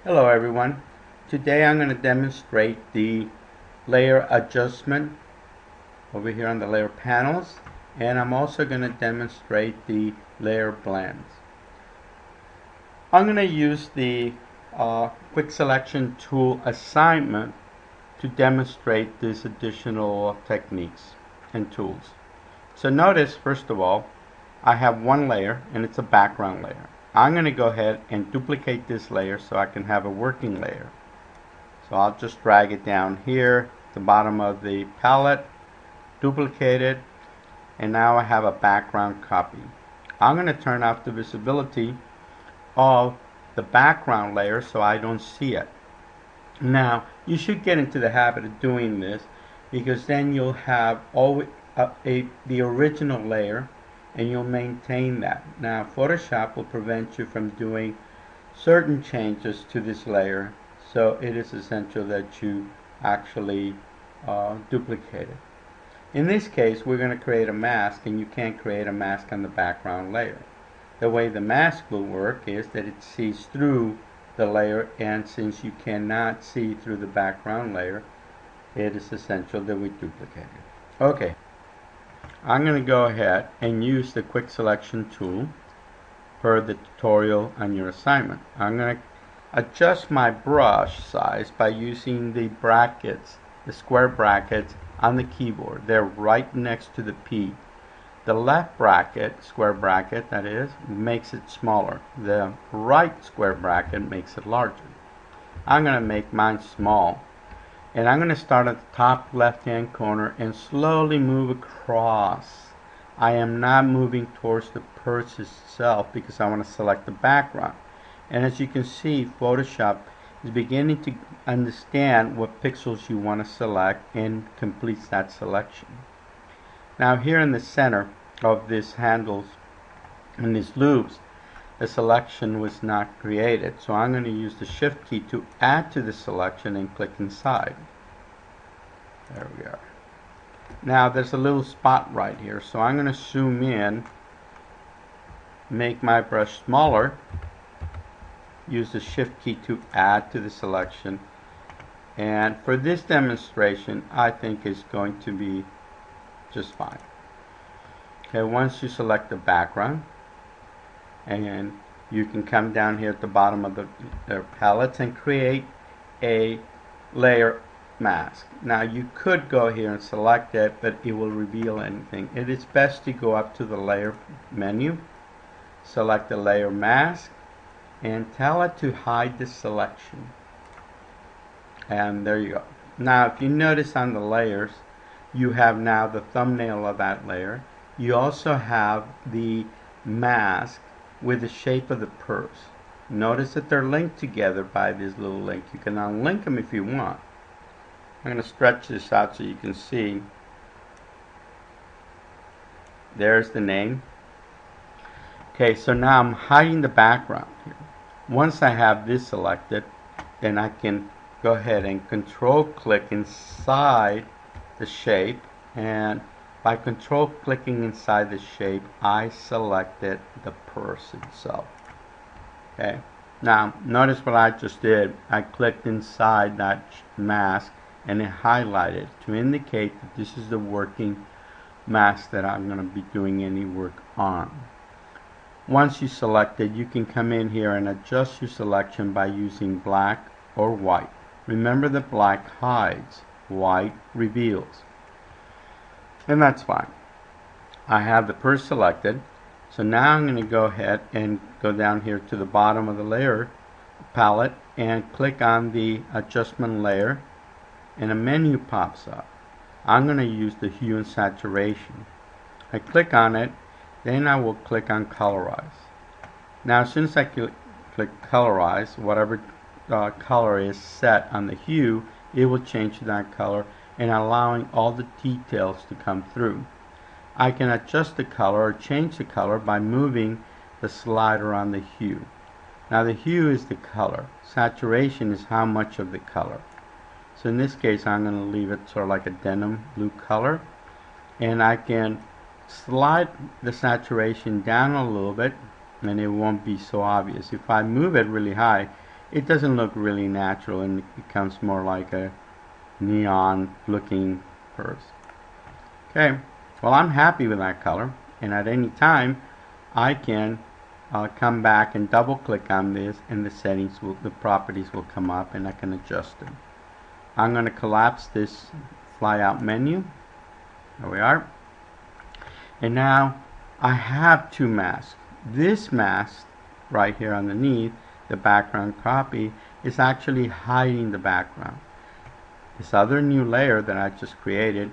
Hello everyone. Today I'm going to demonstrate the layer adjustment over here on the layer panels, and I'm also going to demonstrate the layer blends. I'm going to use the quick selection tool assignment to demonstrate these additional techniques and tools. So notice, first of all, I have one layer and it's a background layer. I'm going to go ahead and duplicate this layer so I can have a working layer. So I'll just drag it down here, the bottom of the palette, duplicate it, and now I have a background copy. I'm going to turn off the visibility of the background layer so I don't see it. Now, you should get into the habit of doing this, because then you'll have always the original layer and you'll maintain that. Now, Photoshop will prevent you from doing certain changes to this layer, so it is essential that you actually duplicate it. In this case, we're going to create a mask, and you can't create a mask on the background layer. The way the mask will work is that it sees through the layer, and since you cannot see through the background layer, it is essential that we duplicate it. Okay. I'm going to go ahead and use the quick selection tool per the tutorial on your assignment. I'm going to adjust my brush size by using the brackets, the square brackets on the keyboard. They're right next to the P. The left bracket, square bracket that is, makes it smaller. The right square bracket makes it larger. I'm going to make mine small. And I'm going to start at the top left hand corner and slowly move across. I am not moving towards the purse itself because I want to select the background. And as you can see, Photoshop is beginning to understand what pixels you want to select and completes that selection. Now here in the center of this handles and these loops, the selection was not created, so I'm going to use the shift key to add to the selection and click inside. There we are. Now there's a little spot right here, so I'm going to zoom in, make my brush smaller, use the shift key to add to the selection, and for this demonstration I think it's going to be just fine. Okay, once you select the background, and you can come down here at the bottom of the palettes and create a layer mask. Now you could go here and select it, but it will reveal anything. It is best to go up to the layer menu, select the layer mask, and tell it to hide the selection. And there you go. Now if you notice on the layers, you have now the thumbnail of that layer. You also have the mask with the shape of the purse. Notice that they're linked together by this little link. You can unlink them if you want. I'm going to stretch this out so you can see. There's the name. Okay, so now I'm hiding the background here. Once I have this selected, then I can go ahead and control click inside the shape, and by control clicking inside the shape, I selected the purse itself. Okay. Now, notice what I just did. I clicked inside that mask and it highlighted to indicate that this is the working mask that I'm going to be doing any work on. Once you select it, you can come in here and adjust your selection by using black or white. Remember that black hides, white reveals. And that's fine. I have the purse selected, so now I'm going to go ahead and go down here to the bottom of the layer palette and click on the adjustment layer, and a menu pops up. I'm going to use the hue and saturation. I click on it, then I will click on colorize. Now as soon as I click colorize, whatever color is set on the hue, it will change to that color and allowing all the details to come through. I can adjust the color or change the color by moving the slider on the hue. Now the hue is the color. Saturation is how much of the color. So in this case I'm going to leave it sort of like a denim blue color, and I can slide the saturation down a little bit and it won't be so obvious. If I move it really high, it doesn't look really natural and it becomes more like a neon looking purse. Okay, well, I'm happy with that color, and at any time I can come back and double click on this, and the properties will come up and I can adjust them. I'm going to collapse this fly out menu. There we are. And now I have two masks. This mask right here underneath the background copy is actually hiding the background. This other new layer that I just created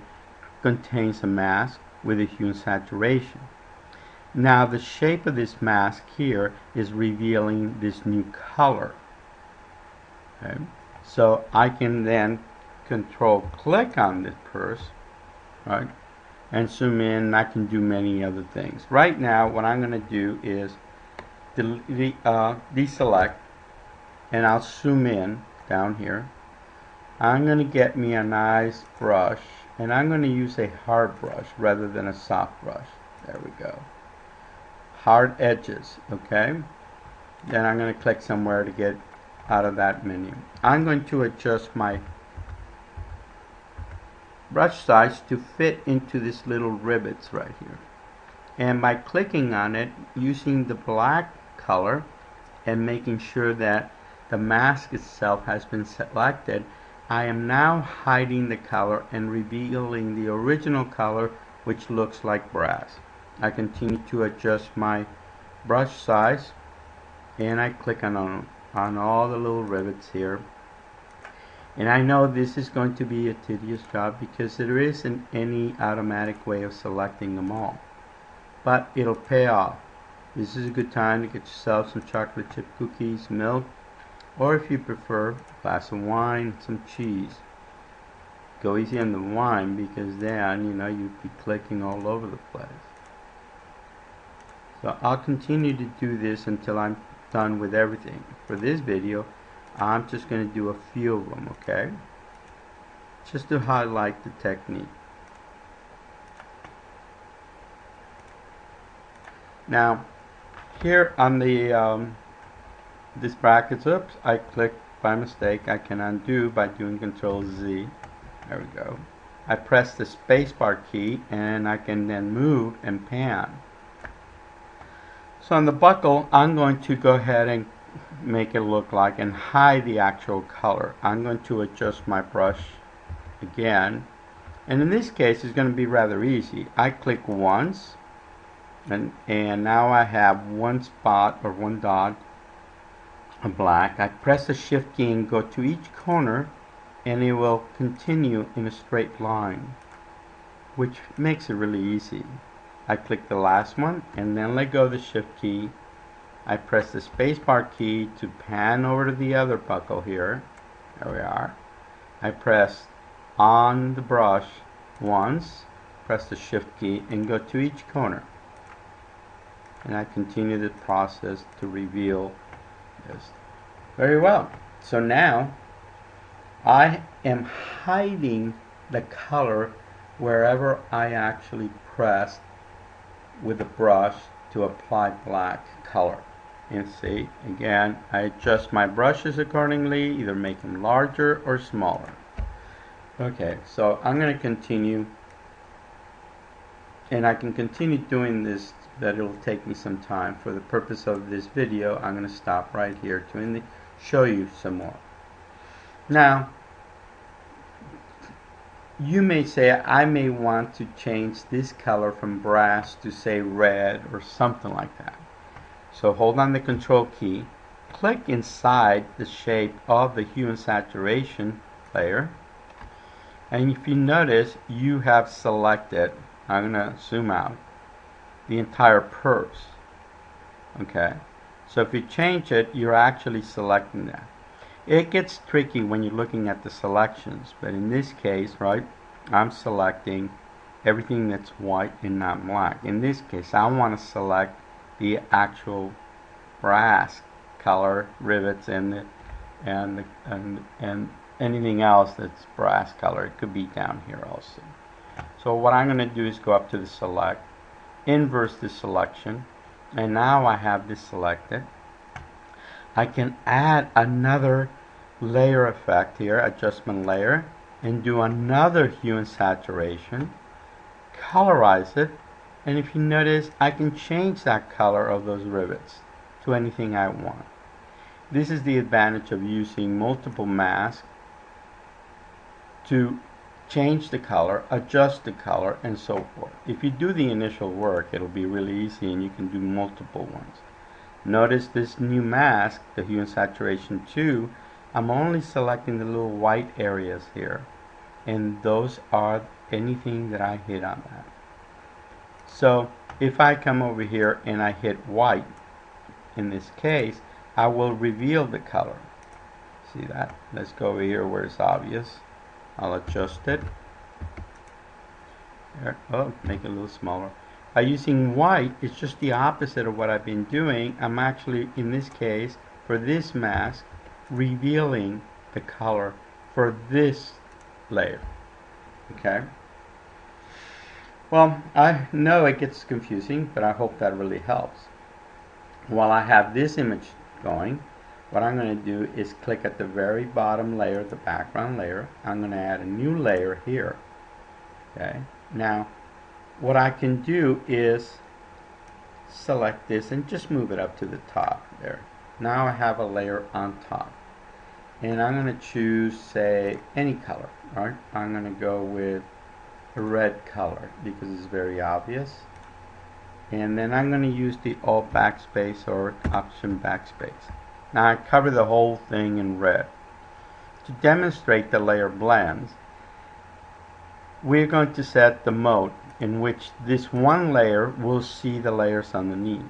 contains a mask with a hue and saturation. Now the shape of this mask here is revealing this new color. Okay. So I can then control click on this purse, right, and zoom in. I can do many other things. Right now what I'm going to do is deselect, and I'll zoom in down here. I'm going to get me a nice brush, and I'm going to use a hard brush rather than a soft brush. There we go. Hard edges, okay? Then I'm going to click somewhere to get out of that menu. I'm going to adjust my brush size to fit into this little rivets right here. And by clicking on it, using the black color and making sure that the mask itself has been selected, I am now hiding the color and revealing the original color, which looks like brass. I continue to adjust my brush size, and I click on all the little rivets here. And I know this is going to be a tedious job because there isn't any automatic way of selecting them all, but it'll pay off. This is a good time to get yourself some chocolate chip cookies, milk, or if you prefer, a glass of wine, some cheese. Go easy on the wine because then, you know, you'd be clicking all over the place. So I'll continue to do this until I'm done with everything. For this video, I'm just going to do a few of them, okay? Just to highlight the technique. Now, here on the this brackets, oops, I clicked by mistake. I can undo by doing Control Z. There we go. I press the spacebar key and I can then move and pan. So on the buckle, I'm going to go ahead and make it look like and hide the actual color. I'm going to adjust my brush again, and in this case it's going to be rather easy. I click once, and now I have one spot or one dot of black. I press the shift key and go to each corner, and it will continue in a straight line, which makes it really easy. I click the last one and then let go of the shift key. I press the spacebar key to pan over to the other buckle here. There we are. I press on the brush once, press the shift key and go to each corner. And I continue the process to reveal this. Very well. So now I am hiding the color wherever I actually pressed with the brush to apply black color. And see, again, I adjust my brushes accordingly, either make them larger or smaller. Okay, so I'm going to continue, and I can continue doing this, but it'll take me some time. For the purpose of this video, I'm going to stop right here to show you some more. Now, you may say, I may want to change this color from brass to say red or something like that. So hold on the Control key, click inside the shape of the hue and saturation layer, and if you notice, you have selected, I'm going to zoom out, the entire purse. Okay, so if you change it, you're actually selecting that. It gets tricky when you're looking at the selections, but in this case, right, I'm selecting everything that's white and not black. In this case, I want to select the actual brass color, rivets, and anything else that's brass color. It could be down here also. So what I'm going to do is go up to the select, inverse the selection, and now I have this selected. I can add another layer effect here, adjustment layer, and do another hue and saturation, colorize it, and if you notice, I can change that color of those rivets to anything I want. This is the advantage of using multiple masks to change the color, adjust the color, and so forth. If you do the initial work, it'll be really easy and you can do multiple ones. Notice this new mask, the hue and saturation 2, I'm only selecting the little white areas here, and those are anything that I hit on that. So if I come over here and I hit white, in this case, I will reveal the color. See that? Let's go over here where it's obvious. I'll adjust it. There. Oh, make it a little smaller. By using white, it's just the opposite of what I've been doing. I'm actually, in this case, for this mask, revealing the color for this layer. Okay? Well, I know it gets confusing, but I hope that really helps. While I have this image going, what I'm going to do is click at the very bottom layer, the background layer. I'm going to add a new layer here. Okay? Now, what I can do is select this and just move it up to the top there. Now I have a layer on top. And I'm going to choose, say, any color. Right? I'm going to go with a red color because it's very obvious. And then I'm going to use the Alt backspace or Option backspace. Now I cover the whole thing in red. To demonstrate the layer blends, we're going to set the mode in which this one layer will see the layers underneath.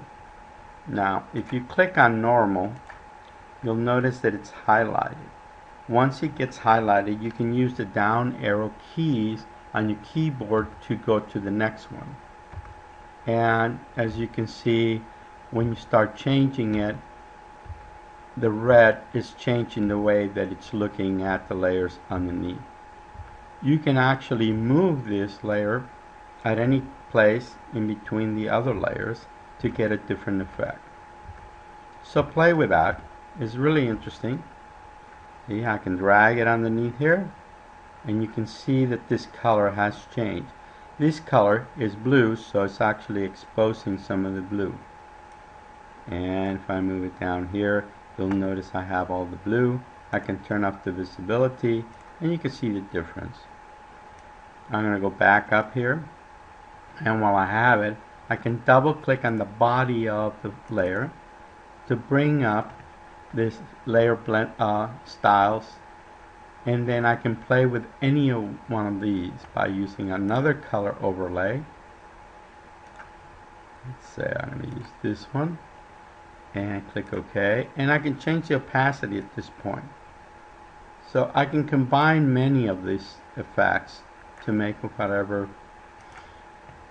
Now, if you click on normal, you'll notice that it's highlighted. Once it gets highlighted, you can use the down arrow keys on your keyboard to go to the next one. And as you can see, when you start changing it, the red is changing the way that it's looking at the layers underneath. You can actually move this layer at any place in between the other layers to get a different effect. So play with that. It's really interesting. See, I can drag it underneath here and you can see that this color has changed. This color is blue, so it's actually exposing some of the blue. And if I move it down here, you'll notice I have all the blue. I can turn off the visibility and you can see the difference. I'm going to go back up here, and while I have it, I can double click on the body of the layer to bring up this layer blend styles, and then I can play with any one of these by using another color overlay. Let's say I'm going to use this one and click OK, and I can change the opacity at this point. So I can combine many of these effects to make whatever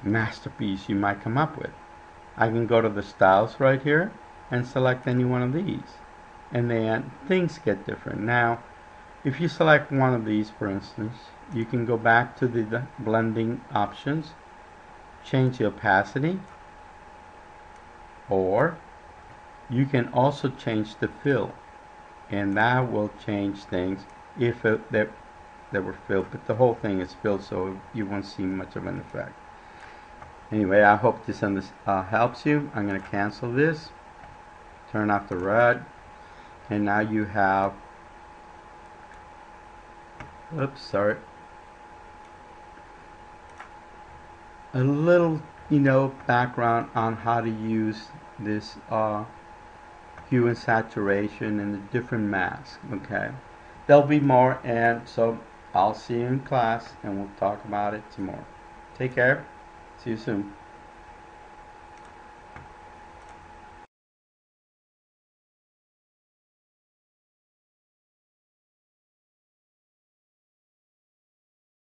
masterpiece you might come up with. I can go to the styles right here and select any one of these, and then things get different. Now if you select one of these, for instance, you can go back to the blending options, change the opacity, or you can also change the fill, and that will change things if they were filled, but the whole thing is filled, so you won't see much of an effect. Anyway, I hope this helps you. I'm going to cancel this, turn off the red, and now you have, oops, sorry, a little, background on how to use this hue and saturation and the different masks. Okay, there'll be more, and so I'll see you in class and we'll talk about it some more. Take care. See you soon.